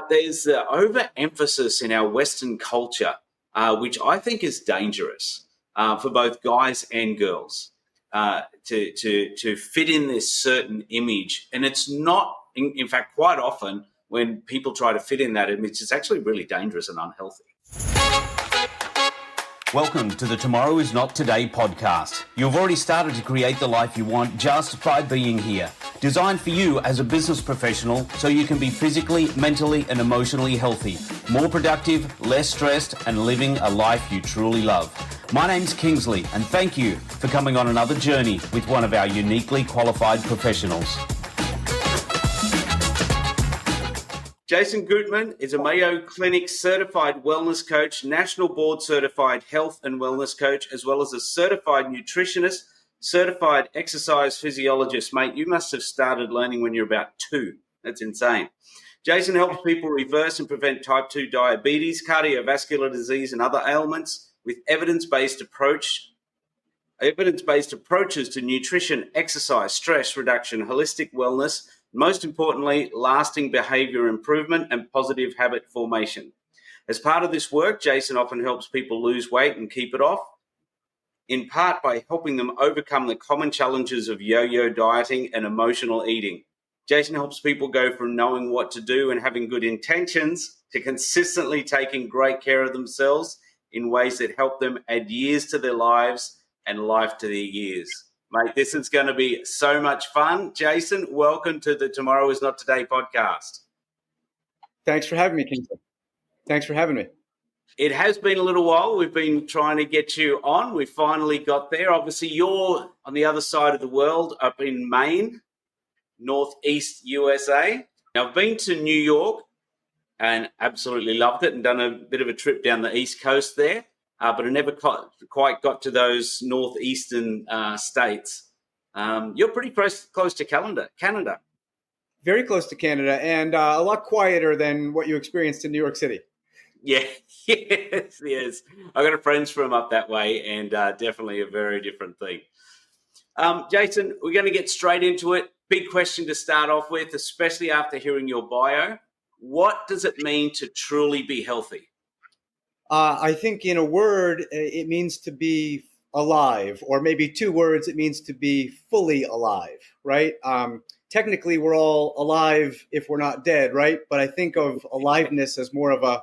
There's the overemphasis in our Western culture, which I think is dangerous for both guys and girls, to fit in this certain image. And it's not, in fact, quite often when people try to fit in that image, it's actually really dangerous and unhealthy. Welcome to the Tomorrow Is Not Today podcast. You've already started to create the life you want just by being here. Designed for you as a business professional so you can be physically, mentally, and emotionally healthy, more productive, less stressed, and living a life you truly love. My name's Kingsley, and thank you for coming on another journey with one of our uniquely qualified professionals. Jason Goodman is a Mayo Clinic certified wellness coach, national board certified health and wellness coach, as well as a certified nutritionist, certified exercise physiologist. Mate, you must have started learning when you're about 2. That's insane. Jason helps people reverse and prevent type 2 diabetes, cardiovascular disease, and other ailments with evidence-based approaches to nutrition, exercise, stress reduction, holistic wellness, most importantly, lasting behavior improvement and positive habit formation. As part of this work, Jason often helps people lose weight and keep it off, in part by helping them overcome the common challenges of yo-yo dieting and emotional eating. Jason helps people go from knowing what to do and having good intentions to consistently taking great care of themselves in ways that help them add years to their lives and life to their years. Mate, this is going to be so much fun. Jason, welcome to the Tomorrow Is Not Today podcast. Thanks for having me, Kingsley. Thanks for having me. It has been a little while. We've been trying to get you on. We finally got there. Obviously, you're on the other side of the world, up in Maine, northeast USA. Now, I've been to New York and absolutely loved it and done a bit of a trip down the East Coast there. But I never quite got to those northeastern states. You're pretty close to Canada. Very close to Canada, and a lot quieter than what you experienced in New York City. Yeah, yes. I got friends from up that way, and definitely a very different thing. Jason, we're going to get straight into it. Big question to start off with, especially after hearing your bio. What does it mean to truly be healthy? I think in a word, it means to be alive, or maybe 2 words, it means to be fully alive, right? Technically, we're all alive if we're not dead, right? But I think of aliveness as more of a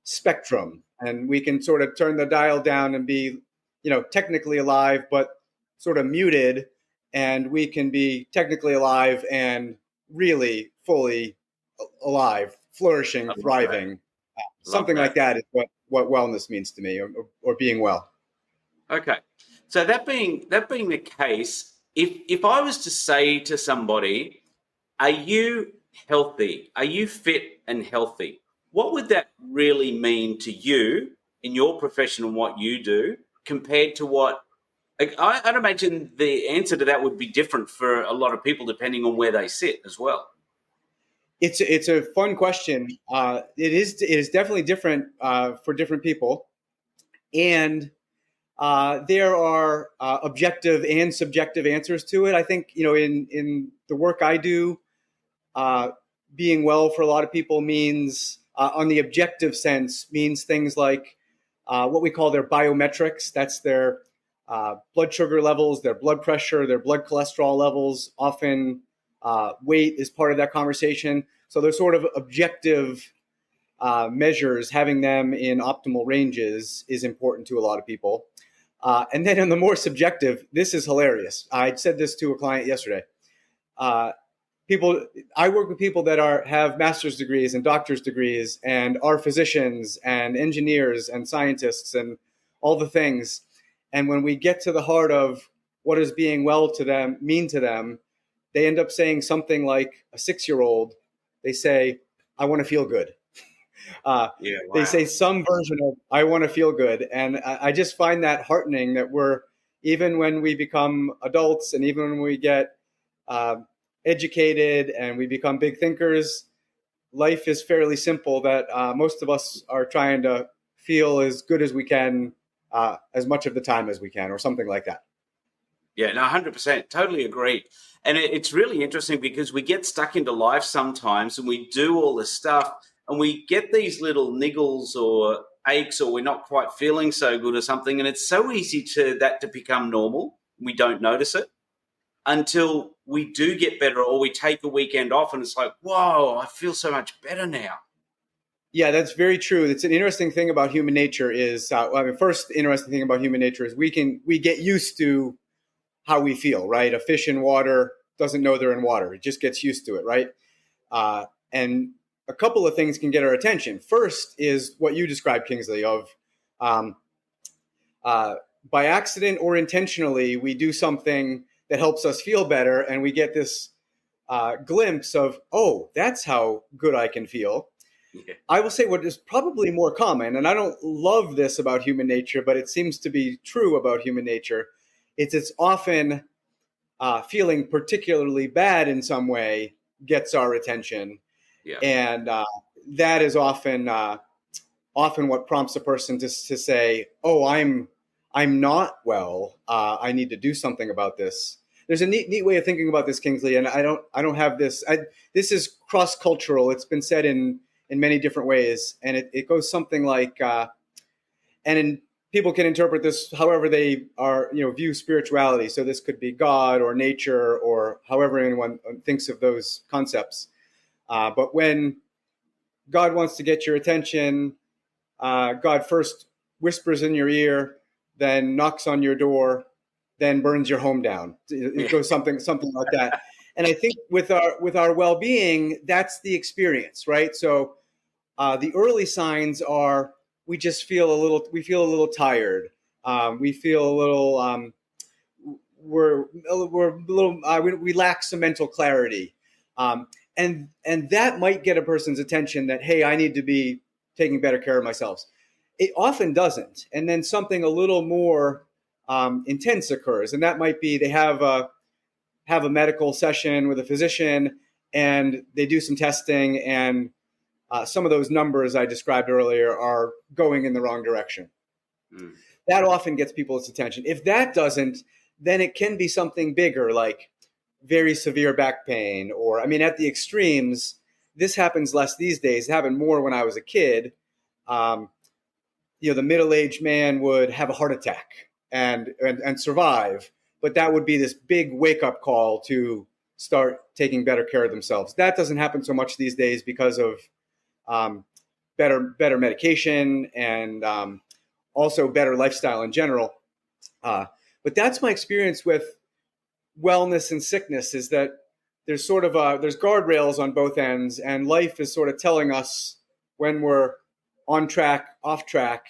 spectrum, and we can sort of turn the dial down and be, technically alive, but sort of muted, and we can be technically alive and really fully alive, flourishing, thriving. Something like that is what wellness means to me, or being well. Okay. So that being the case, if I was to say to somebody, are you healthy? Are you fit and healthy? What would that really mean to you in your profession and what you do compared to what I'd imagine the answer to that would be different for a lot of people depending on where they sit as well. It's a fun question. It is definitely different for different people, and there are objective and subjective answers to it. I think in the work I do, being well for a lot of people means, on the objective sense, means things like what we call their biometrics. That's their blood sugar levels, their blood pressure, their blood cholesterol levels. Often weight is part of that conversation. So they're sort of objective measures. Having them in optimal ranges is important to a lot of people. And then on the more subjective, this is hilarious. I said this to a client yesterday. I work with people that have master's degrees and doctor's degrees and are physicians and engineers and scientists and all the things. And when we get to the heart of what does being well to them mean to them, they end up saying something like a 6-year-old. They say, I want to feel good. Wow. They say some version of, I want to feel good. And I just find that heartening that even when we become adults and even when we get educated and we become big thinkers, life is fairly simple, that most of us are trying to feel as good as we can, as much of the time as we can, or something like that. Yeah, no, 100%. Totally agree. And it's really interesting because we get stuck into life sometimes and we do all this stuff and we get these little niggles or aches, or we're not quite feeling so good or something, and it's so easy to become normal. We don't notice it until we do get better, or we take a weekend off and it's like, whoa, I feel so much better now. Yeah, that's very true. It's an interesting thing about human nature is, first interesting thing about human nature is we get used to how we feel, right? A fish in water doesn't know they're in water. It just gets used to it, right? And a couple of things can get our attention. First is what you described, Kingsley, of by accident or intentionally, we do something that helps us feel better, and we get this glimpse of, oh, that's how good I can feel. Yeah. I will say what is probably more common, and I don't love this about human nature, but it seems to be true about human nature. It's often feeling particularly bad in some way gets our attention. Yeah. And that is often what prompts a person to say, oh, I'm not well. I need to do something about this. There's a neat way of thinking about this, Kingsley, and I don't have this. This is cross-cultural. It's been said in many different ways, and it goes something like, people can interpret this however they are, view spirituality. So this could be God or nature or however anyone thinks of those concepts. But when God wants to get your attention, God first whispers in your ear, then knocks on your door, then burns your home down. It goes something like that. And I think with our well-being, that's the experience, right? So the early signs are we feel a little tired. We feel a little we lack some mental clarity. And that might get a person's attention that, hey, I need to be taking better care of myself. It often doesn't. And then something a little more intense occurs. And that might be they have a medical session with a physician and they do some testing, and some of those numbers I described earlier are going in the wrong direction. That often gets people's attention. If that doesn't, then it can be something bigger, like very severe back pain, or, at the extremes. This happens less these days. It happened more when I was a kid. The middle-aged man would have a heart attack and survive, but that would be this big wake-up call to start taking better care of themselves. That doesn't happen so much these days because of better medication and also better lifestyle in general. But that's my experience with wellness and sickness, is that there's sort of there's guardrails on both ends, and life is sort of telling us when we're on track, off track.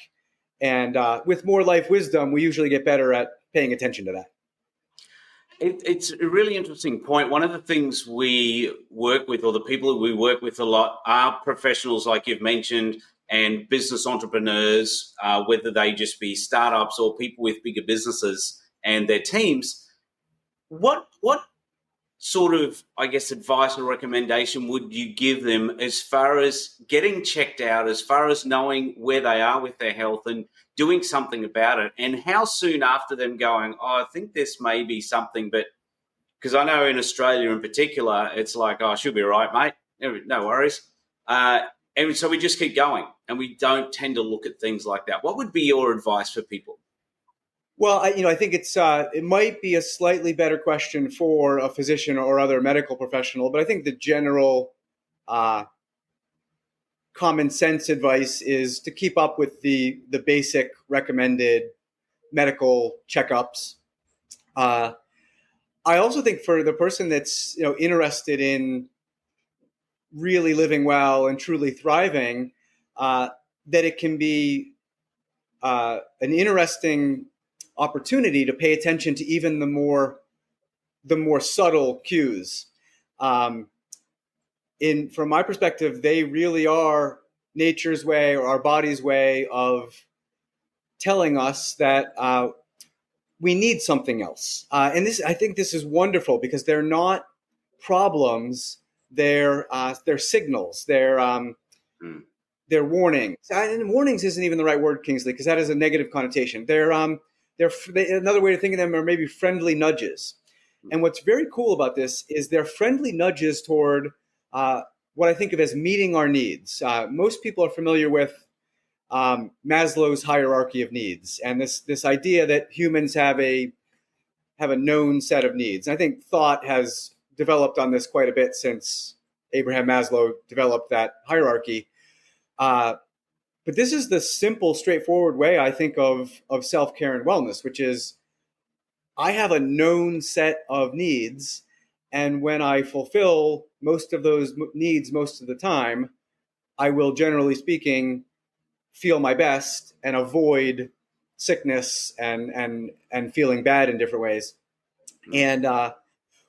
And with more life wisdom, we usually get better at paying attention to that. It's a really interesting point. One of the things we work with, or the people that we work with a lot, are professionals like you've mentioned, and business entrepreneurs, whether they just be startups or people with bigger businesses and their teams. What sort of, I guess, advice or recommendation would you give them as far as getting checked out, as far as knowing where they are with their health and doing something about it? And how soon after them going, oh, I think this may be something, but because I know in Australia in particular, it's like, oh, I should be all right, mate. No worries. And so we just keep going, and we don't tend to look at things like that. What would be your advice for people? Well, I think it might be a slightly better question for a physician or other medical professional, but I think the general common sense advice is to keep up with the basic recommended medical checkups. I also think for the person that's interested in really living well and truly thriving, that it can be an interesting opportunity to pay attention to even the more subtle cues. From my perspective, they really are nature's way, or our body's way, of telling us that we need something else. And I think this is wonderful, because they're not problems; they're signals. They're warnings. And warnings isn't even the right word, Kingsley, because that has a negative connotation. They're another way to think of them are maybe friendly nudges. And what's very cool about this is they're friendly nudges toward what I think of as meeting our needs. Most people are familiar with Maslow's hierarchy of needs, and this idea that humans have a known set of needs. And I think thought has developed on this quite a bit since Abraham Maslow developed that hierarchy. But this is the simple, straightforward way I think of self-care and wellness, which is I have a known set of needs, and when I fulfill most of those needs most of the time, I will, generally speaking, feel my best and avoid sickness and feeling bad in different ways. And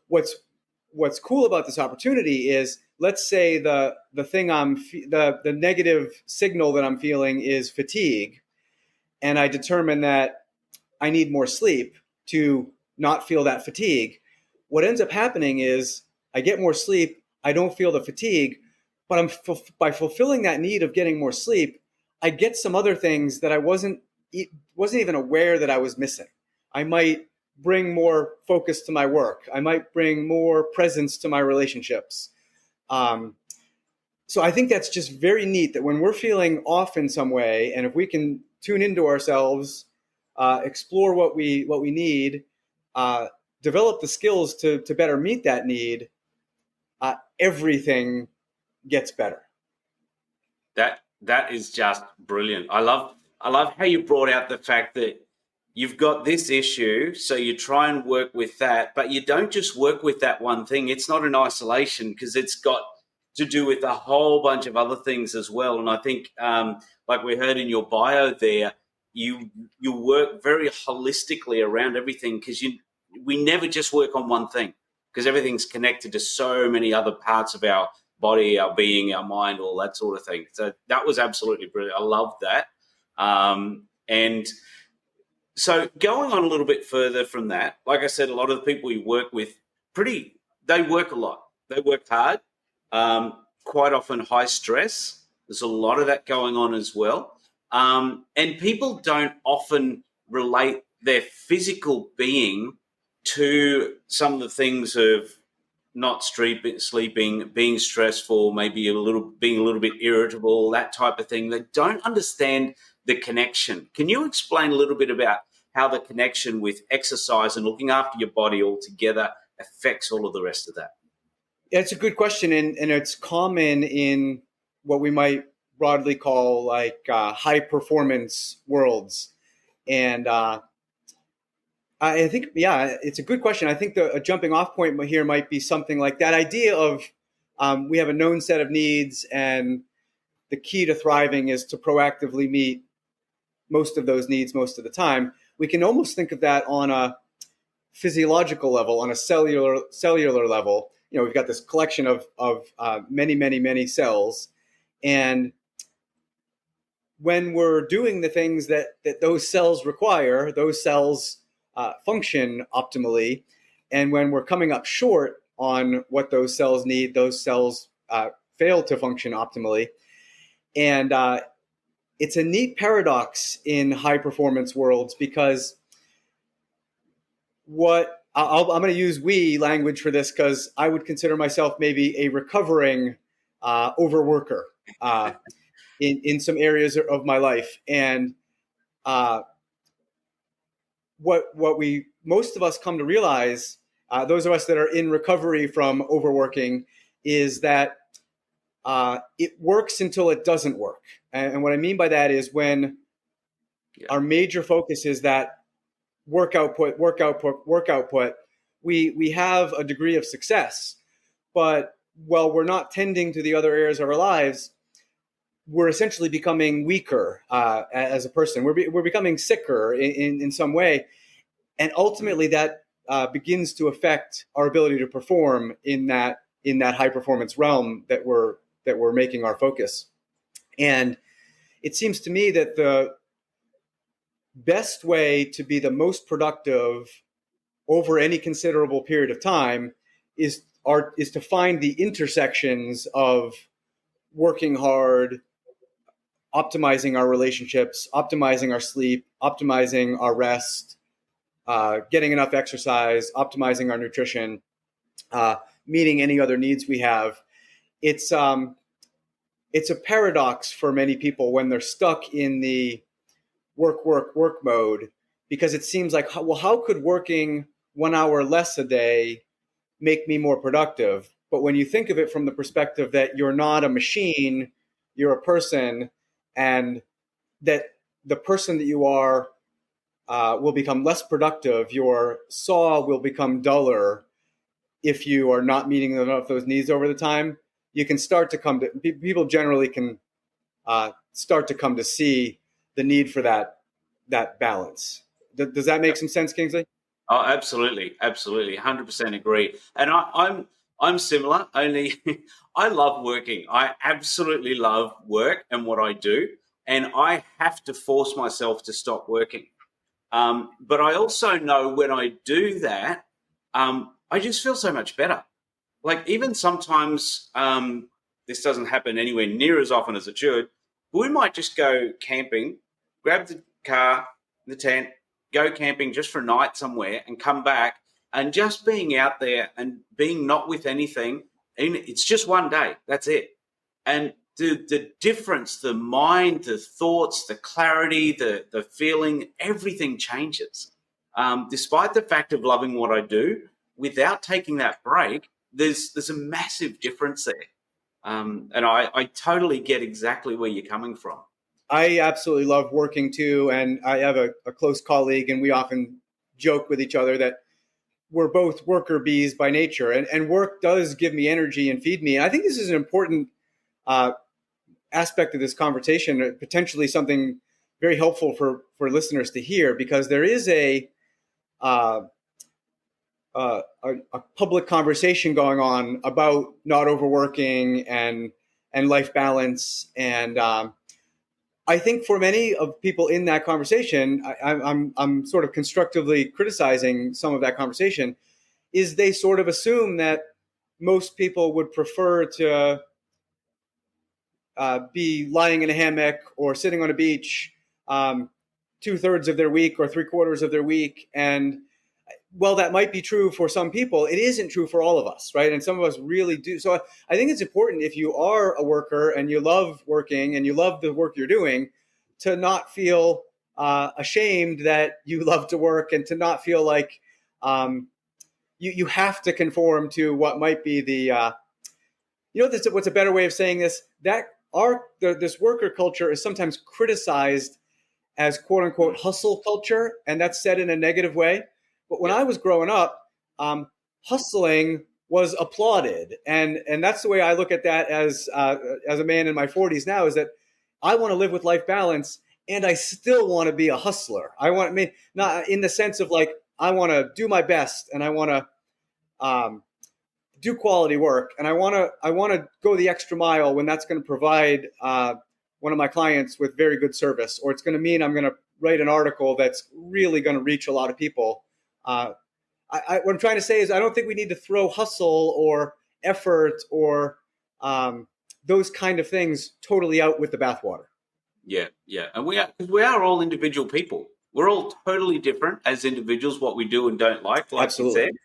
what's cool about this opportunity is, let's say the thing the negative signal that I'm feeling is fatigue, and I determine that I need more sleep to not feel that fatigue. What ends up happening is I get more sleep, I don't feel the fatigue, but by fulfilling that need of getting more sleep, I get some other things that I wasn't even aware that I was missing. I might bring more focus to my work. I might bring more presence to my relationships. So I think that's just very neat that when we're feeling off in some way, and if we can tune into ourselves, explore what we need, develop the skills to better meet that need, everything gets better. That is just brilliant. I love how you brought out the fact that you've got this issue, so you try and work with that, but you don't just work with that one thing. It's not in isolation, because it's got to do with a whole bunch of other things as well. And I think, like we heard in your bio there, you work very holistically around everything, because we never just work on one thing, because everything's connected to so many other parts of our body, our being, our mind, all that sort of thing. So that was absolutely brilliant. I love that. And so going on a little bit further from that, like I said, a lot of the people you work with, they work a lot. They work hard, quite often high stress. There's a lot of that going on as well. And people don't often relate their physical being to some of the things of not sleeping, being stressful, maybe being a little bit irritable, that type of thing. They don't understand the connection. Can you explain a little bit about how the connection with exercise and looking after your body altogether affects all of the rest of that? Yeah, it's a good question, and it's common in what we might broadly call like high performance worlds. And I think, it's a good question. I think a jumping off point here might be something like that idea of we have a known set of needs, and the key to thriving is to proactively meet most of those needs most of the time. We can almost think of that on a physiological level, on a cellular level. We've got this collection of many cells, and when we're doing the things that those cells require, those cells function optimally. And when we're coming up short on what those cells need, those cells fail to function optimally. And it's a neat paradox in high performance worlds, because I'm going to use we language for this, because I would consider myself maybe a recovering overworker in some areas of my life. And what most of us come to realize, those of us that are in recovery from overworking, is that it works until it doesn't work. And what I mean by that is when our major focus is that work output, we have a degree of success. But while we're not tending to the other areas of our lives, we're essentially becoming weaker as a person. We're becoming sicker in some way. And ultimately that begins to affect our ability to perform in that high performance realm that we're making our focus. And it seems to me that the best way to be the most productive over any considerable period of time is to find the intersections of working hard, optimizing our relationships, optimizing our sleep, optimizing our rest, getting enough exercise, optimizing our nutrition, meeting any other needs we have. it's it's a paradox for many people when they're stuck in the work mode, because it seems like, well, how could working 1 hour less a day make me more productive? But when you think of it from the perspective that you're not a machine, you're a person, and that the person that you are will become less productive, your saw will become duller if you are not meeting enough of those needs over the time, you can start to come to, people generally can start to come to see the need for that balance. Does that make some sense, Kingsley? Oh, absolutely, absolutely, 100% agree. And I'm similar. Only I love working. I absolutely love work and what I do, and I have to force myself to stop working. But I also know when I do that, I just feel so much better. Like even sometimes this doesn't happen anywhere near as often as it should. But we might just go camping, grab the car, the tent, go camping just for a night somewhere and come back, and just being out there and being not with anything. And it's just one day. That's it. And the difference, the mind, the thoughts, the clarity, the feeling, everything changes. Despite the fact of loving what I do, without taking that break, there's a massive difference there. And I totally get exactly where you're coming from. I absolutely love working too. And I have a close colleague, and we often joke with each other that we're both worker bees by nature. And work does give me energy and feed me. And I think this is an important aspect of this conversation, potentially something very helpful for listeners to hear, because there is a public conversation going on about not overworking and life balance. And I think for many of people in that conversation, I'm sort of constructively criticizing some of that conversation, is they sort of assume that most people would prefer to be lying in a hammock or sitting on a beach 2/3 of their week or 3/4 of their week. And well, that might be true for some people. It isn't true for all of us, right? And some of us really do. So I think it's important, if you are a worker and you love working and you love the work you're doing, to not feel ashamed that you love to work, and to not feel like you have to conform to what might be the, what's a better way of saying this? That this worker culture is sometimes criticized as quote unquote hustle culture, and that's said in a negative way. But when I was growing up, hustling was applauded, and that's the way I look at that as a man in my 40s now, is that I want to live with life balance, and I still want to be a hustler. Not in the sense of like, I want to do my best, and I want to do quality work, and I want to go the extra mile when that's going to provide one of my clients with very good service, or it's going to mean I'm going to write an article that's really going to reach a lot of people. What I'm trying to say is, I don't think we need to throw hustle or effort or those kind of things totally out with the bathwater. Yeah, and we are all individual people. We're all totally different as individuals, what we do and don't like Absolutely. you said.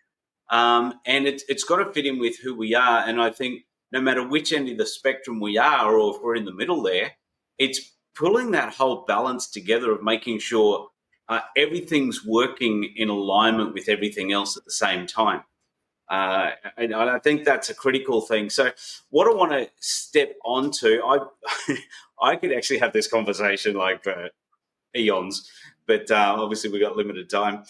And it's got to fit in with who we are. And I think no matter which end of the spectrum we are, or if we're in the middle there, it's pulling that whole balance together of making sure everything's working in alignment with everything else at the same time. And I think that's a critical thing. So what I want to step onto, I could actually have this conversation like for eons, but obviously we've got limited time.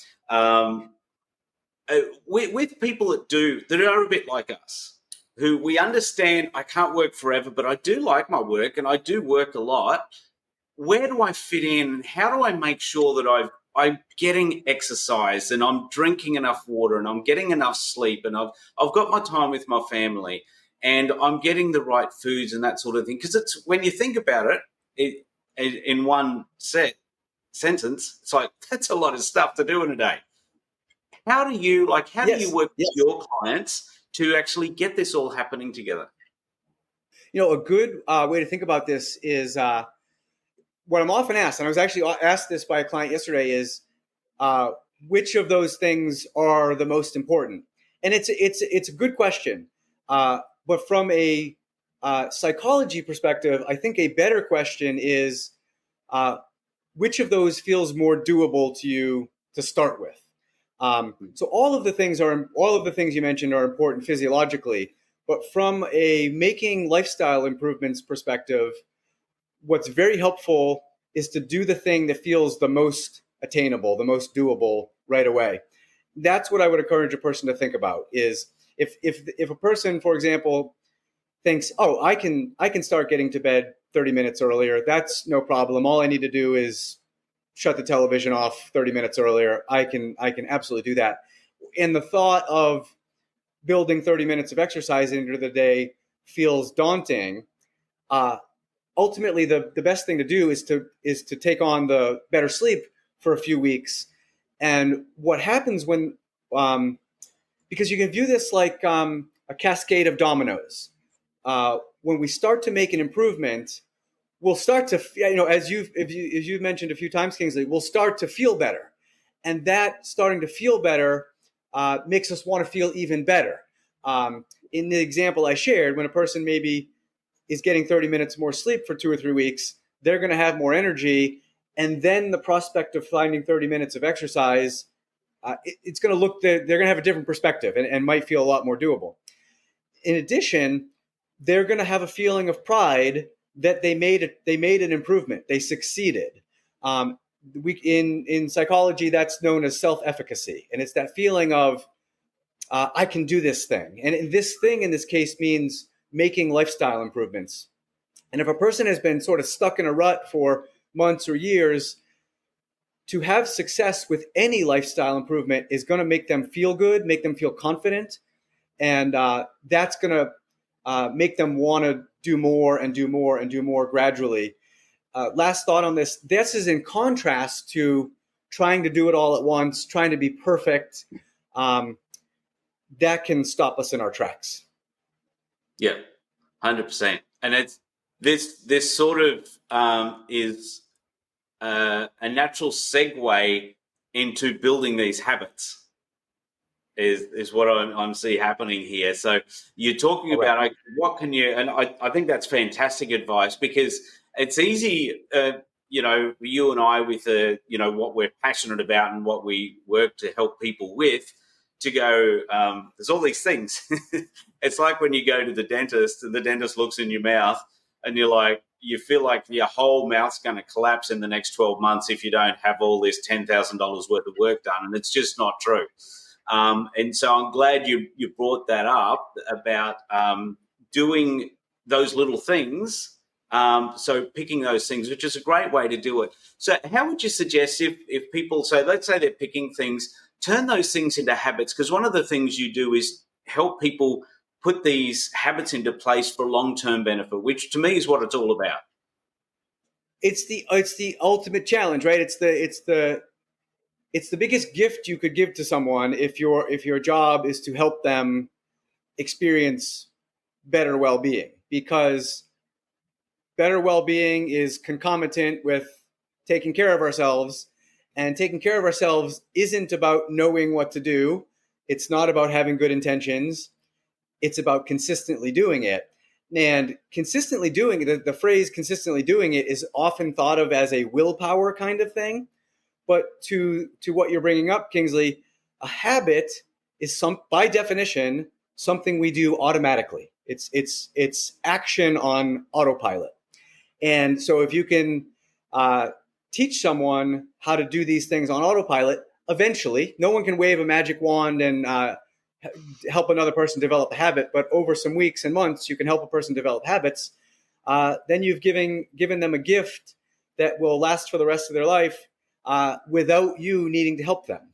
With people that are a bit like us, who we understand I can't work forever, but I do like my work and I do work a lot. Where do I fit in? How do I make sure that I'm getting exercise and I'm drinking enough water and I'm getting enough sleep and I've got my time with my family and I'm getting the right foods and that sort of thing? Because it's, when you think about it, in one sentence, it's like, that's a lot of stuff to do in a day. How do you work with your clients to actually get this all happening together? A good way to think about this is what I'm often asked, and I was actually asked this by a client yesterday, is which of those things are the most important? And it's a good question, but from a psychology perspective, I think a better question is which of those feels more doable to you to start with. So all of the things you mentioned are important physiologically, but from a making lifestyle improvements perspective, what's very helpful is to do the thing that feels the most attainable, the most doable right away. That's what I would encourage a person to think about. Is if a person, for example, thinks, oh, I can start getting to bed 30 minutes earlier. That's no problem. All I need to do is shut the television off 30 minutes earlier. I can absolutely do that. And the thought of building 30 minutes of exercise into the day feels daunting. Ultimately, the best thing to do is to take on the better sleep for a few weeks. And what happens when, because you can view this like a cascade of dominoes. When we start to make an improvement, we'll start to, as you've mentioned a few times, Kingsley, we'll start to feel better. And that starting to feel better makes us want to feel even better. In the example I shared, when a person maybe is getting 30 minutes more sleep for 2 or 3 weeks, they're going to have more energy. And then the prospect of finding 30 minutes of exercise, it's going to look, they're going to have a different perspective and might feel a lot more doable. In addition, they're going to have a feeling of pride that they made an improvement. They succeeded. In psychology, that's known as self-efficacy. And it's that feeling of, I can do this thing. And this thing in this case means making lifestyle improvements. And if a person has been sort of stuck in a rut for months or years, to have success with any lifestyle improvement is going to make them feel good, make them feel confident. And that's going to make them want to do more and do more and do more gradually. Last thought on this. This is in contrast to trying to do it all at once, trying to be perfect. That can stop us in our tracks. Yeah, 100%. And it's this sort of is a natural segue into building these habits. Is what I'm seeing happening here. So you're talking about what can you, and I think that's fantastic advice, because it's easy, you and I with what we're passionate about and what we work to help people with, to go, there's all these things. It's like when you go to the dentist and the dentist looks in your mouth and you feel like your whole mouth's going to collapse in the next 12 months if you don't have all this $10,000 worth of work done. And it's just not true. And so I'm glad you brought that up about doing those little things. So picking those things, which is a great way to do it. So how would you suggest if people say, let's say they're picking things, turn those things into habits? Because one of the things you do is help people put these habits into place for long-term benefit, which to me is what it's all about. It's the ultimate challenge, right? It's the biggest gift you could give to someone if your job is to help them experience better well-being, because better well-being is concomitant with taking care of ourselves, and taking care of ourselves isn't about knowing what to do. It's not about having good intentions. It's about consistently doing it. And consistently doing it, the phrase consistently doing it is often thought of as a willpower kind of thing. But to what you're bringing up, Kingsley, a habit is by definition something we do automatically. It's action on autopilot. And so if you can teach someone how to do these things on autopilot, eventually, no one can wave a magic wand and help another person develop a habit, but over some weeks and months, you can help a person develop habits. Then you've given them a gift that will last for the rest of their life without you needing to help them.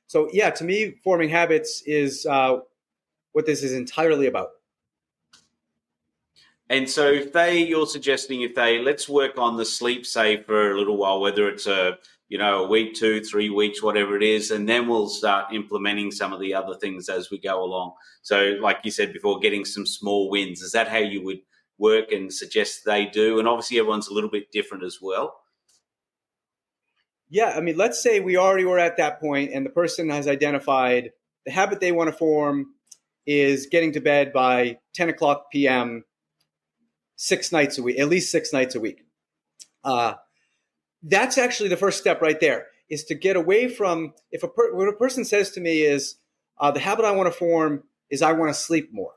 So yeah, to me, forming habits is what this is entirely about. And so you're suggesting let's work on the sleep, say, for a little while, whether it's a week, 2, 3 weeks, whatever it is, and then we'll start implementing some of the other things as we go along. So like you said before, getting some small wins. Is that how you would work and suggest they do? And obviously everyone's a little bit different as well. Yeah, I mean, let's say we already were at that point and the person has identified the habit they want to form is getting to bed by 10 o'clock p.m. 6 nights a week, at least 6 nights a week. That's actually the first step right there, is to get away from, what a person says to me is, the habit I want to form is I want to sleep more.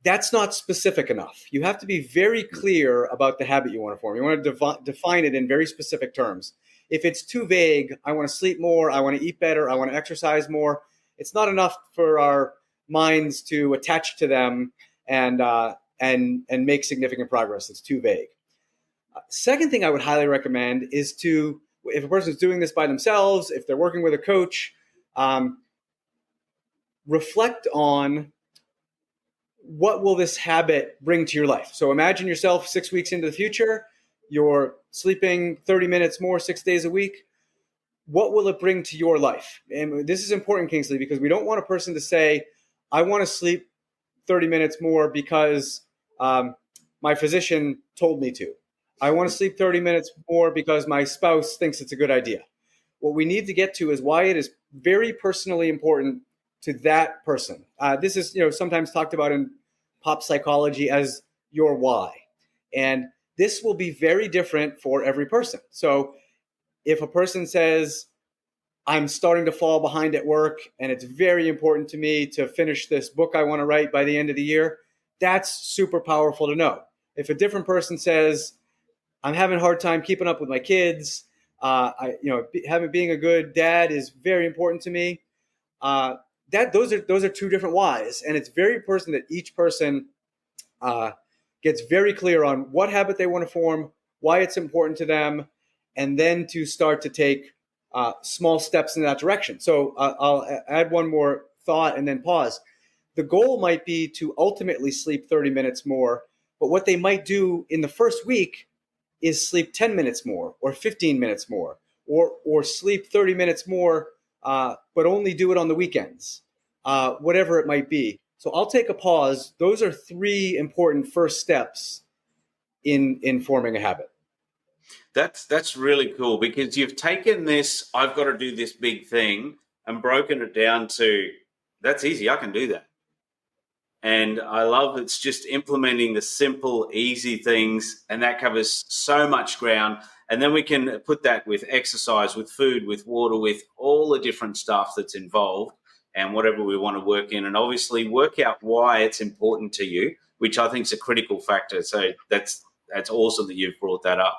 That's not specific enough. You have to be very clear about the habit you want to form. You want to define it in very specific terms. If it's too vague, I want to sleep more, I want to eat better, I want to exercise more, it's not enough for our minds to attach to them and make significant progress. It's too vague. Second thing I would highly recommend is to, if a person's doing this by themselves, if they're working with a coach, reflect on what will this habit bring to your life. So imagine yourself 6 weeks into the future, you're sleeping 30 minutes more 6 days a week. What will it bring to your life? And this is important, Kingsley, because we don't want a person to say, I want to sleep 30 minutes more because my physician told me to. I want to sleep 30 minutes more because my spouse thinks it's a good idea. What we need to get to is why it is very personally important to that person. This is, sometimes talked about in pop psychology as your why. And this will be very different for every person. So if a person says, I'm starting to fall behind at work and it's very important to me to finish this book I want to write by the end of the year, that's super powerful to know. If a different person says, I'm having a hard time keeping up with my kids, being a good dad is very important to me, those are two different whys. And it's very important that each person gets very clear on what habit they want to form, why it's important to them, and then to start to take small steps in that direction. So I'll add one more thought and then pause. The goal might be to ultimately sleep 30 minutes more, but what they might do in the first week is sleep 10 minutes more or 15 minutes more, or sleep 30 minutes more, but only do it on the weekends, whatever it might be. So I'll take a pause. Those are 3 important first steps in forming a habit. That's really cool, because you've taken this, I've got to do this big thing, and broken it down to, that's easy, I can do that. And I love it's just implementing the simple, easy things, and that covers so much ground. And then we can put that with exercise, with food, with water, with all the different stuff that's involved and whatever we want to work in. And obviously work out why it's important to you, which I think is a critical factor. So that's awesome that you've brought that up.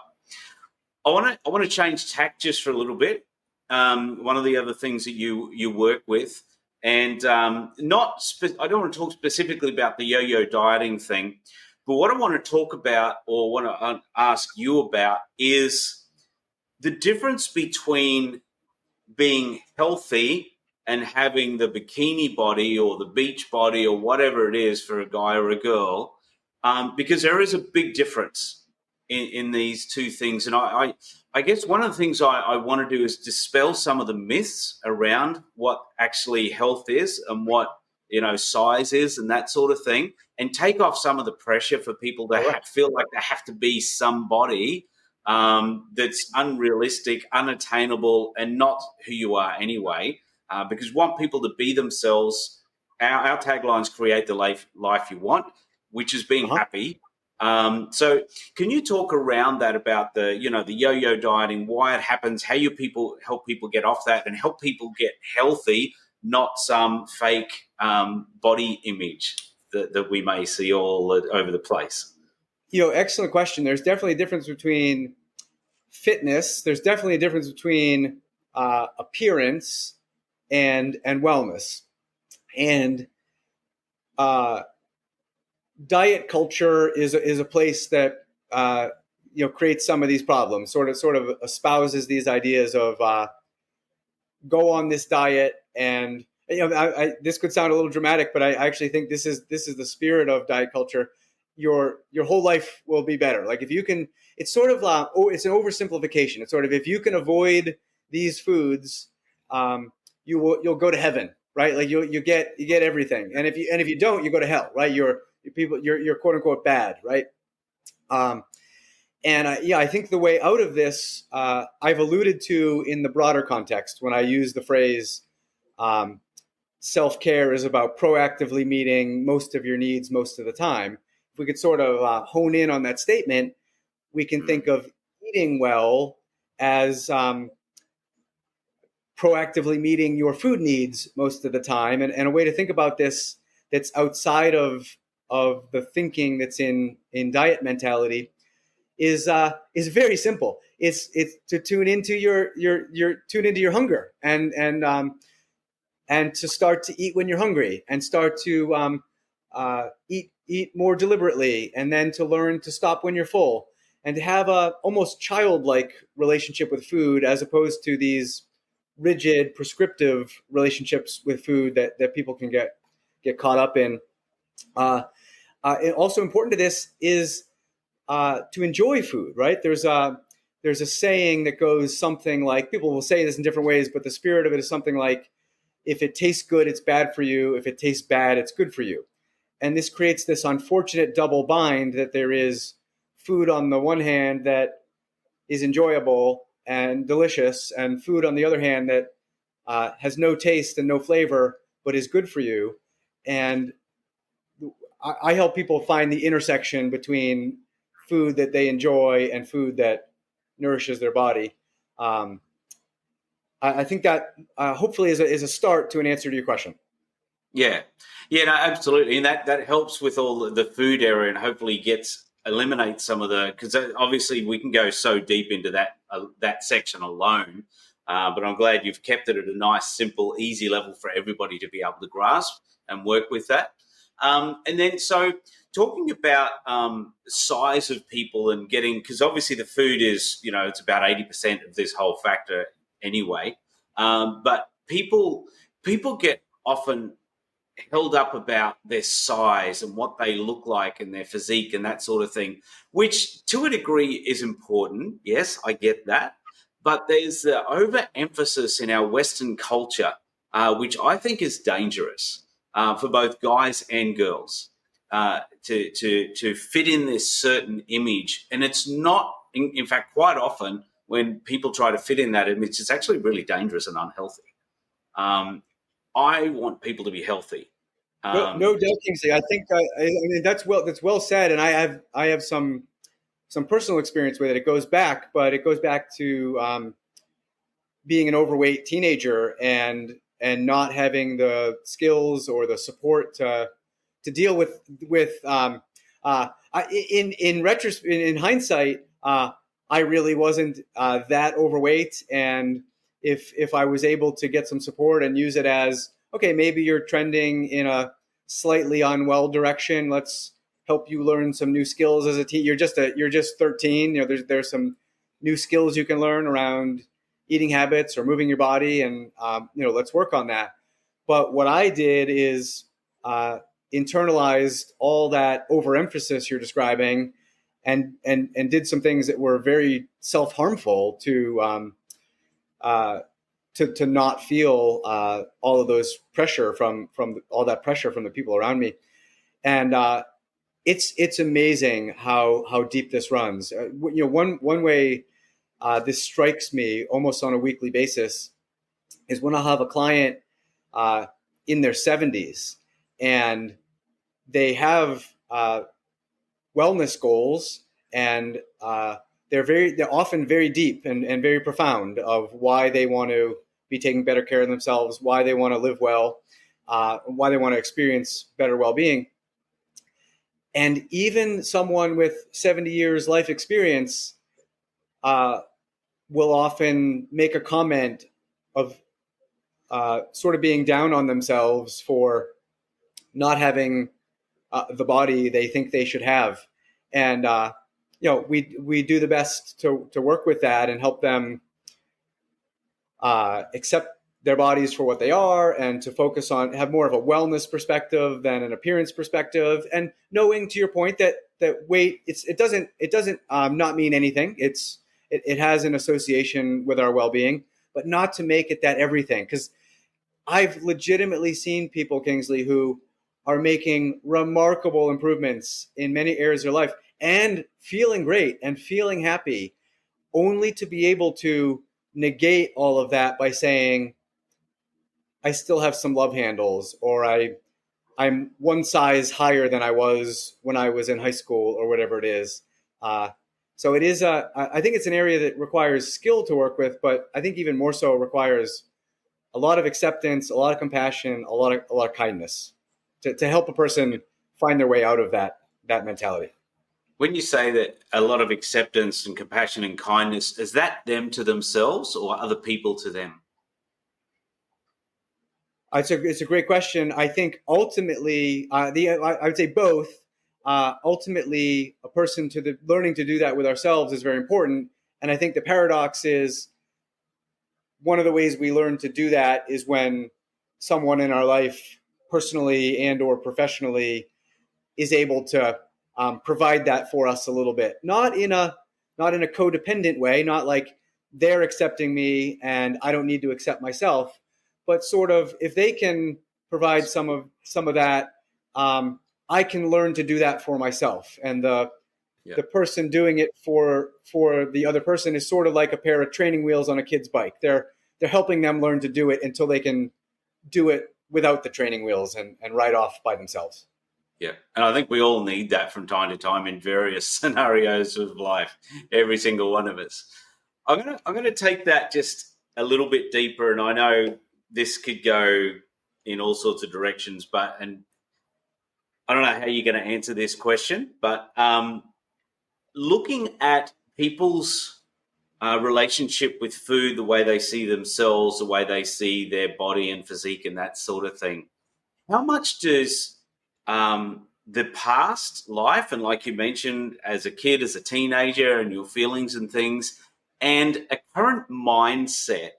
I want to change tack just for a little bit. One of the other things that you work with, and I don't want to talk specifically about the yo-yo dieting thing, but what I want to talk about, or want to ask you about, is the difference between being healthy and having the bikini body or the beach body or whatever it is for a guy or a girl, because there is a big difference in these two things. And I guess one of the things I want to do is dispel some of the myths around what actually health is and what, size is and that sort of thing, and take off some of the pressure for people to feel like they have to be somebody that's unrealistic, unattainable, and not who you are anyway, because we want people to be themselves. Our taglines create the life you want, which is being happy. So can you talk around that, about the yo-yo dieting, why it happens, how you help people get off that and help people get healthy, not some fake body image that we may see all over the place? Excellent question. There's definitely a difference between fitness. There's definitely a difference between appearance and wellness. And diet culture is a place that creates some of these problems. Sort of espouses these ideas of go on this diet, and this could sound a little dramatic, but I actually think this is the spirit of diet culture. Your whole life will be better. Like if you can, it's sort of it's an oversimplification. It's sort of, if you can avoid these foods, you'll go to heaven, right? Like you get everything, and if you don't, you go to hell, right? You're quote unquote bad, right? I think the way out of this, I've alluded to in the broader context when I use the phrase self-care is about proactively meeting most of your needs most of the time. If we could sort of hone in on that statement, we can think of eating well as proactively meeting your food needs most of the time. And a way to think about this that's outside of the thinking that's in diet mentality is very simple. It's to tune into your hunger and to start to eat when you're hungry, and start to eat more deliberately, and then to learn to stop when you're full, and to have a almost childlike relationship with food, as opposed to these rigid prescriptive relationships with food that people can get caught up in. And also important to this is to enjoy food, right? There's a saying that goes something like, people will say this in different ways, but the spirit of it is something like, if it tastes good, it's bad for you. If it tastes bad, it's good for you. And this creates this unfortunate double bind, that there is food on the one hand that is enjoyable and delicious, and food on the other hand that has no taste and no flavor, but is good for you. And I help people find the intersection between food that they enjoy and food that nourishes their body. I think that hopefully is a start to an answer to your question. Yeah, no, absolutely, and that helps with all the food area, and hopefully eliminates some of because obviously we can go so deep into that section alone. But I'm glad you've kept it at a nice, simple, easy level for everybody to be able to grasp and work with that. And then, so talking about size of people and because obviously the food is, it's about 80% of this whole factor anyway. But people get often held up about their size and what they look like and their physique and that sort of thing, which to a degree is important. Yes, I get that. But there's the overemphasis in our Western culture, which I think is dangerous for both guys and girls, to fit in this certain image. And it's not, in fact, quite often when people try to fit in that image, it's actually really dangerous and unhealthy. I want people to be healthy. No doubt, Kingsley. I think I mean that's well said, and I have some personal experience with it. It goes back to being an overweight teenager and not having the skills or the support to deal with in hindsight, I really wasn't that overweight, and if I was able to get some support and use it as, okay, maybe you're trending in a slightly unwell direction, let's help you learn some new skills as a teen. You're just 13. There's some new skills you can learn around eating habits or moving your body, and let's work on that. But what I did is internalized all that overemphasis you're describing, and did some things that were very self-harmful to not feel all of those pressure from all that pressure from the people around me. And it's amazing how deep this runs. One way this strikes me almost on a weekly basis is when I'll have a client in their 70s, and they have wellness goals, and they're often very deep and very profound, of why they want to be taking better care of themselves, why they want to live well, why they want to experience better well-being. And even someone with 70 years life experience will often make a comment of sort of being down on themselves for not having the body they think they should have. And we do the best to work with that and help them accept their bodies for what they are, and to focus on, have more of a wellness perspective than an appearance perspective. And knowing, to your point, that weight, it doesn't not mean anything. It has an association with our well-being, but not to make it that everything. Because I've legitimately seen people, Kingsley, who are making remarkable improvements in many areas of their life and feeling great and feeling happy, only to be able to negate all of that by saying, I still have some love handles, or I I'm one size higher than I was when I was in high school or whatever it is. So it is I think it's an area that requires skill to work with, but I think even more so requires a lot of acceptance, a lot of compassion, a lot of kindness to help a person find their way out of that mentality. When you say that a lot of acceptance and compassion and kindness, is that them to themselves or other people to them? It's a great question. I think ultimately, I would say both. Ultimately, a person learning to do that with ourselves is very important. And I think the paradox is one of the ways we learn to do that is when someone in our life, personally and or professionally, is able to provide that for us a little bit, not in a codependent way, not like they're accepting me and I don't need to accept myself, but sort of if they can provide some of that, I can learn to do that for myself. And the person doing it for the other person is sort of like a pair of training wheels on a kid's bike. They're helping them learn to do it until they can do it without the training wheels and ride off by themselves. Yeah, and I think we all need that from time to time in various scenarios of life, every single one of us. I'm gonna take that just a little bit deeper, and I know this could go in all sorts of directions, and I don't know how you're going to answer this question, but looking at people's relationship with food, the way they see themselves, the way they see their body and physique and that sort of thing, how much does the past life, and like you mentioned, as a kid, as a teenager, and your feelings and things, and a current mindset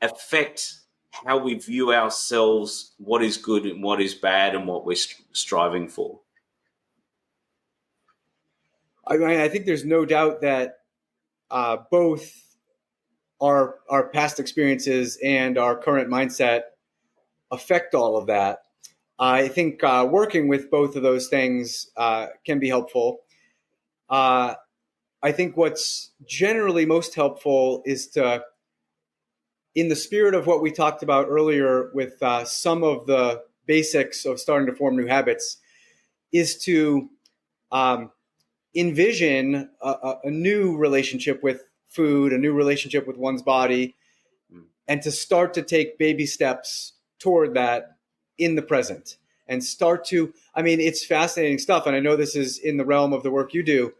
affect how we view ourselves, what is good and what is bad, and what we're striving for? I mean, I think there's no doubt that both our past experiences and our current mindset affect all of that. I think working with both of those things can be helpful. I think what's generally most helpful is to, in the spirit of what we talked about earlier with some of the basics of starting to form new habits, is to envision a new relationship with food, a new relationship with one's body, and to start to take baby steps toward that in the present. And start to, I mean, it's fascinating stuff. And I know this is in the realm of the work you do.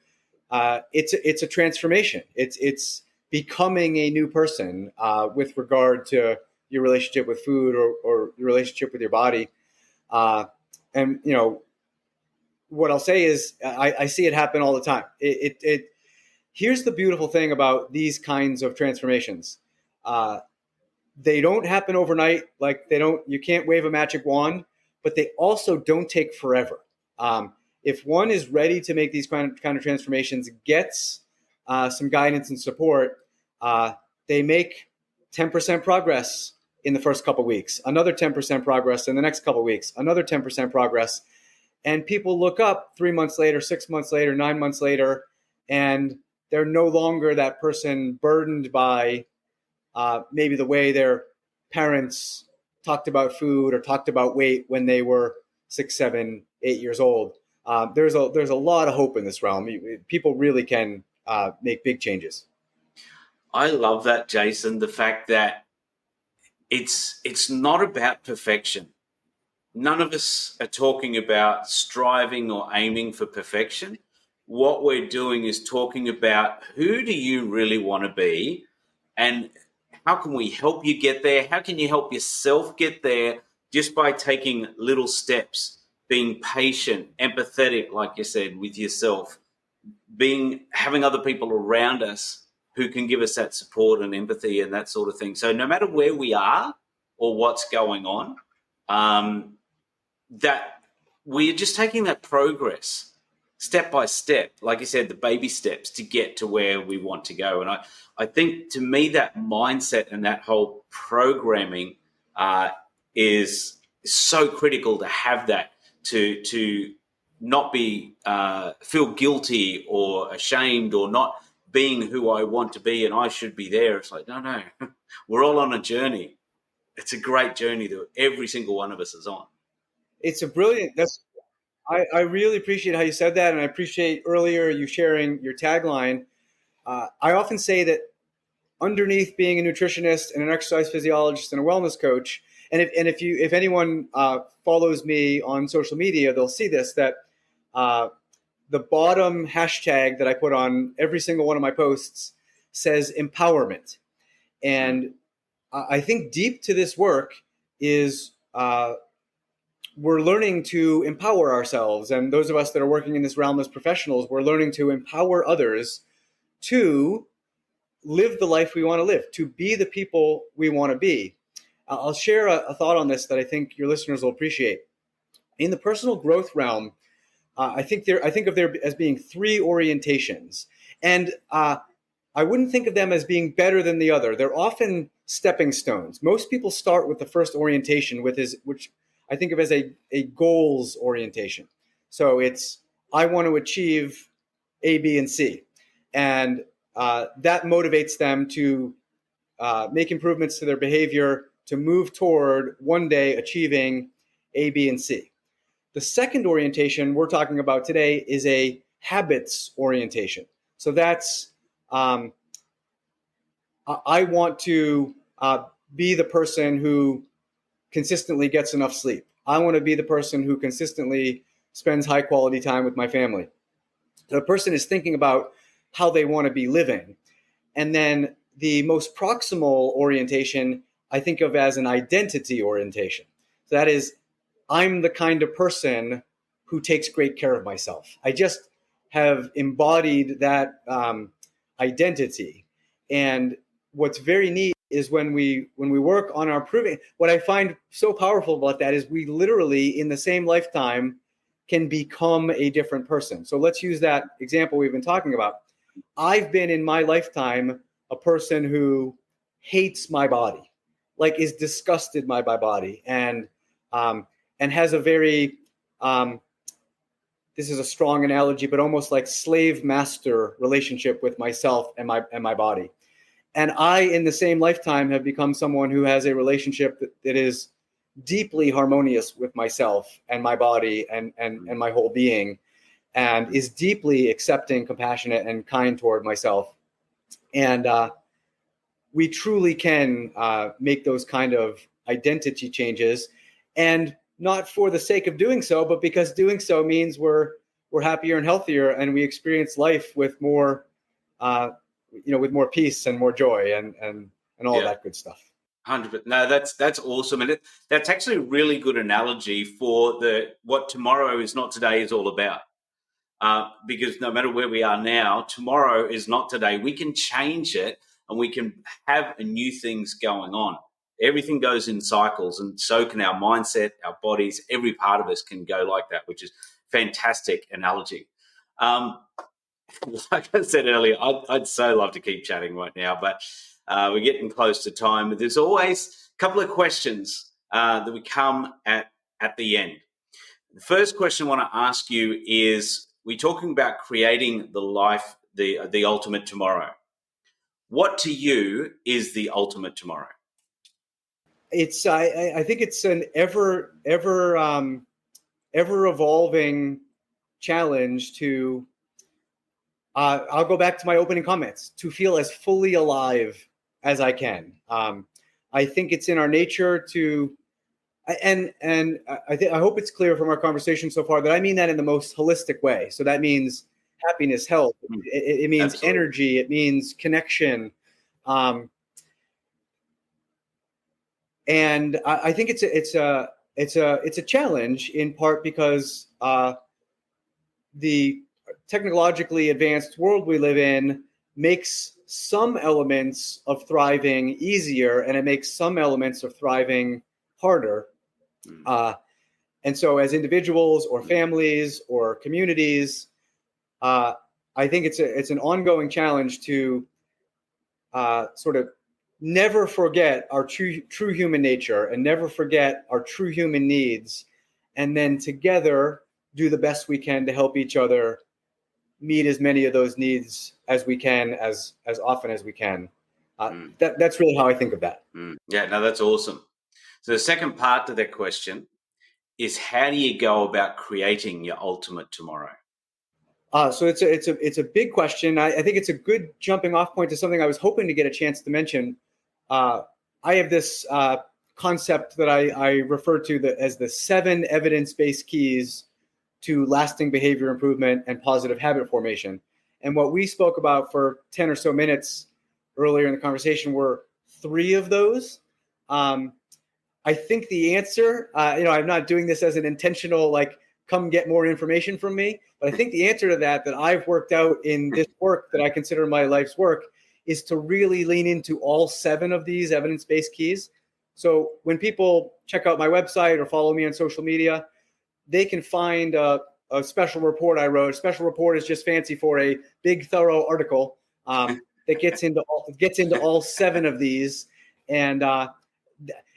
It's a transformation. It's becoming a new person with regard to your relationship with food or your relationship with your body. And, you know, what I'll say is I see it happen all the time. Here's the beautiful thing about these kinds of transformations. They don't happen overnight. Like you can't wave a magic wand, but they also don't take forever. If one is ready to make these kind of transformations, gets some guidance and support, they make 10% progress in the first couple of weeks, another 10% progress in the next couple of weeks, another 10% progress. And people look up 3 months later, 6 months later, 9 months later, and they're no longer that person burdened by maybe the way their parents talked about food or talked about weight when they were 6, 7, 8 years old. There's a lot of hope in this realm. People really can make big changes. I love that, Jason, the fact that it's not about perfection. None of us are talking about striving or aiming for perfection. What we're doing is talking about who do you really want to be and how can we help you get there? How can you help yourself get there just by taking little steps, being patient, empathetic, like you said, with yourself, having other people around us who can give us that support and empathy and that sort of thing. So no matter where we are or what's going on, that we're just taking that progress step by step, like you said, the baby steps to get to where we want to go. And I think to me that mindset and that whole programming is so critical to have that, to not be feel guilty or ashamed or not being who I want to be and I should be there. It's like, no, we're all on a journey. It's a great journey that every single one of us is on. It's a brilliant. I really appreciate how you said that, and I appreciate earlier you sharing your tagline. I often say that underneath being a nutritionist and an exercise physiologist and a wellness coach, and if anyone follows me on social media, they'll see this, that the bottom hashtag that I put on every single one of my posts says empowerment. And I think deep to this work is we're learning to empower ourselves. And those of us that are working in this realm as professionals, we're learning to empower others to live the life we want to live, to be the people we want to be. I'll share a thought on this that I think your listeners will appreciate. In the personal growth realm, I think of there as being three orientations, and I wouldn't think of them as being better than the other. They're often stepping stones. Most people start with the first orientation, which I think of as a goals orientation. So it's, I want to achieve A, B, and C, and that motivates them to make improvements to their behavior to move toward one day achieving A, B, and C. The second orientation we're talking about today is a habits orientation. So that's, I want to be the person who consistently gets enough sleep. I want to be the person who consistently spends high quality time with my family. The person is thinking about how they want to be living. And then the most proximal orientation I think of as an identity orientation. So that is, I'm the kind of person who takes great care of myself. I just have embodied that identity. And what's very neat is when we work on our proving, what I find so powerful about that is we literally in the same lifetime can become a different person. So let's use that example we've been talking about. I've been in my lifetime a person who hates my body, like is disgusted by my body, and has a very, this is a strong analogy, but almost like slave master relationship with myself and my body. And I, in the same lifetime, have become someone who has a relationship that is deeply harmonious with myself and my body and my whole being, and is deeply accepting, compassionate, and kind toward myself. And we truly can make those kind of identity changes, and not for the sake of doing so, but because doing so means we're happier and healthier, and we experience life with more, with more peace and more joy and all that good stuff. 100%. No, that's awesome, and that's actually a really good analogy for what tomorrow is not today is all about. Because no matter where we are now, tomorrow is not today. We can change it, and we can have new things going on. Everything goes in cycles, and so can our mindset, our bodies. Every part of us can go like that, which is fantastic analogy. Like I said earlier, I'd so love to keep chatting right now, but we're getting close to time. There's always a couple of questions that we come at the end. The first question I want to ask you is, we're talking about creating the life, the ultimate tomorrow. What to you is the ultimate tomorrow? It's I think it's an ever evolving challenge to. I'll go back to my opening comments, to feel as fully alive as I can. I think it's in our nature to, and I hope it's clear from our conversation so far that I mean that in the most holistic way. So that means happiness, health. It means Absolutely. energy. It means connection. And I think it's a challenge in part because the technologically advanced world we live in makes some elements of thriving easier, and it makes some elements of thriving harder. And so as individuals or families or communities, I think it's an ongoing challenge to sort of never forget our true human nature and never forget our true human needs, and then together do the best we can to help each other meet as many of those needs as we can, as often as we can. That's really how I think of that. Yeah, no, that's awesome. So the second part to that question is how do you go about creating your ultimate tomorrow? So it's a big question. I think it's a good jumping off point to something I was hoping to get a chance to mention. I have this concept that I refer to as the 7 evidence-based keys to lasting behavior improvement and positive habit formation. And what we spoke about for 10 or so minutes earlier in the conversation were 3 of those. I think the answer, I'm not doing this as an intentional, come get more information from me, but I think the answer to that I've worked out in this work that I consider my life's work is to really lean into all 7 of these evidence-based keys. So when people check out my website or follow me on social media, they can find a special report I wrote. A special report is just fancy for a big, thorough article that gets into all 7 of these. And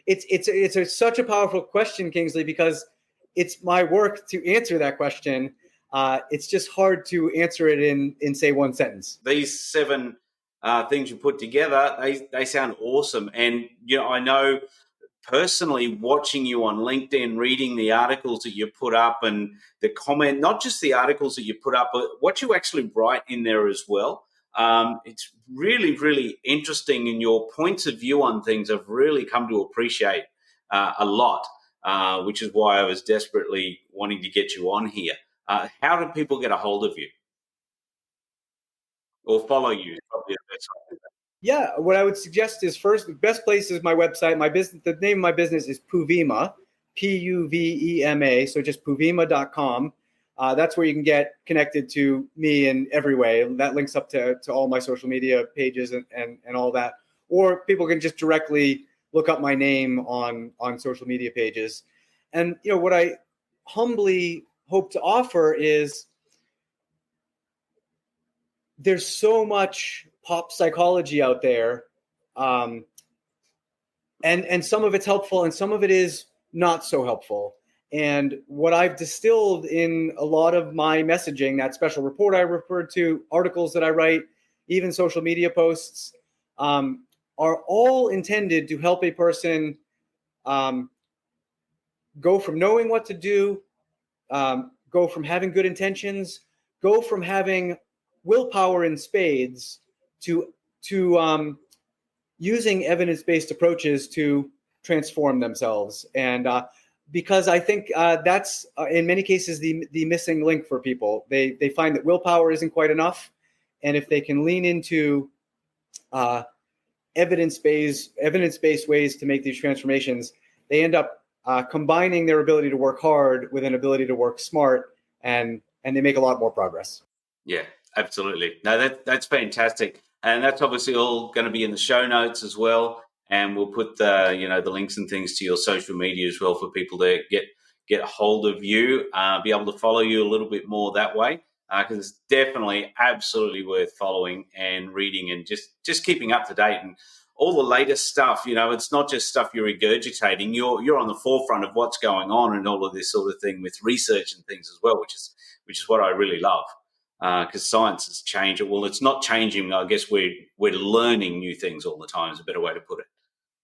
it's such a powerful question, Kingsley, because it's my work to answer that question. It's just hard to answer it in say one sentence. These 7 things you put together, they sound awesome. And I know personally, watching you on LinkedIn, reading the articles that you put up and the comment, not just the articles that you put up, but what you actually write in there as well. It's really, really interesting, and your points of view on things I've really come to appreciate a lot, which is why I was desperately wanting to get you on here. How do people get a hold of you or follow you? Probably the best way to do that. Yeah, what I would suggest is first, the best place is my website. My business, the name of my business is Puvema, Puvema. So just puvema.com. That's where you can get connected to me in every way. That links up to all my social media pages and all that. Or people can just directly look up my name on social media pages. And what I humbly hope to offer is there's so much pop psychology out there, and some of it's helpful and some of it is not so helpful. And what I've distilled in a lot of my messaging, that special report I referred to, articles that I write, even social media posts, are all intended to help a person go from knowing what to do, go from having good intentions, go from having willpower in spades to using evidence-based approaches to transform themselves. And because I think that's in many cases the missing link for people. They find that willpower isn't quite enough, and if they can lean into evidence-based ways to make these transformations, they end up combining their ability to work hard with an ability to work smart, and they make a lot more progress. Yeah, absolutely. No, that's fantastic. And that's obviously all going to be in the show notes as well. And we'll put the links and things to your social media as well for people to get a hold of you, be able to follow you a little bit more that way, because it's definitely absolutely worth following and reading and just keeping up to date and all the latest stuff. It's not just stuff you're regurgitating. You're on the forefront of what's going on and all of this sort of thing with research and things as well, which is what I really love. Because science has changed. Well, it's not changing. I guess we're learning new things all the time is a better way to put it.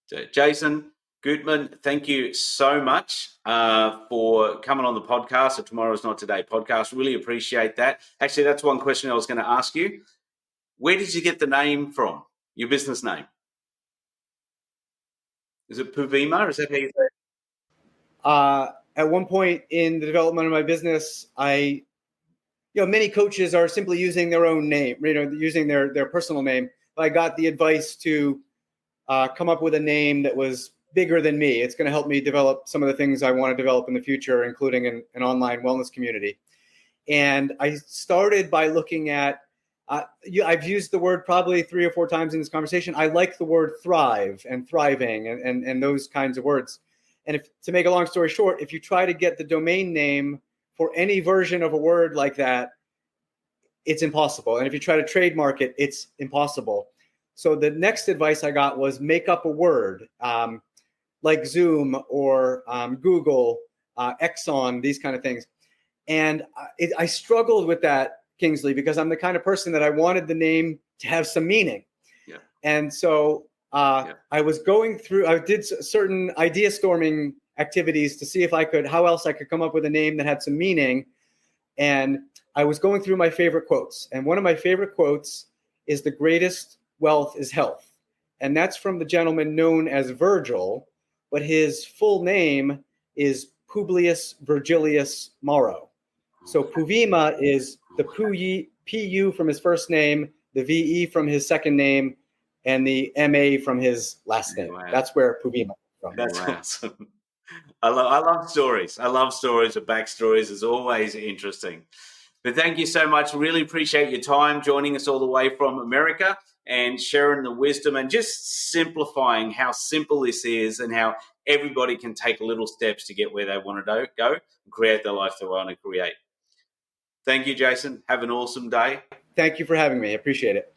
So, Jason Goodman, thank you so much for coming on the podcast, the Tomorrow's Not Today podcast. Really appreciate that. Actually, that's one question I was going to ask you. Where did you get the name from, your business name? Is it Puvema? Is that how you say it? At one point in the development of my business, many coaches are simply using their own name, using their personal name. But I got the advice to come up with a name that was bigger than me. It's going to help me develop some of the things I want to develop in the future, including an online wellness community. And I started by looking at, I've used the word probably 3 or 4 times in this conversation. I like the word thrive and thriving and those kinds of words. And to make a long story short, if you try to get the domain name for any version of a word like that, it's impossible. And if you try to trademark it, it's impossible. So the next advice I got was make up a word like Zoom or Google, Exxon, these kind of things. And I struggled with that, Kingsley, because I'm the kind of person that I wanted the name to have some meaning. Yeah. And so I was going through, I did certain idea storming activities to see how else I could come up with a name that had some meaning. And I was going through my favorite quotes. And one of my favorite quotes is, "The greatest wealth is health." And that's from the gentleman known as Virgil, but his full name is Publius Virgilius Maro. So Puvima is the Pu from his first name, the VE from his second name, and the MA from his last name. Wow. That's where Puvima is from. That's awesome. I love stories. I love stories of backstories. It's always interesting. But thank you so much. Really appreciate your time joining us all the way from America and sharing the wisdom and just simplifying how simple this is and how everybody can take little steps to get where they want to go and create the life they want to create. Thank you, Jason. Have an awesome day. Thank you for having me. I appreciate it.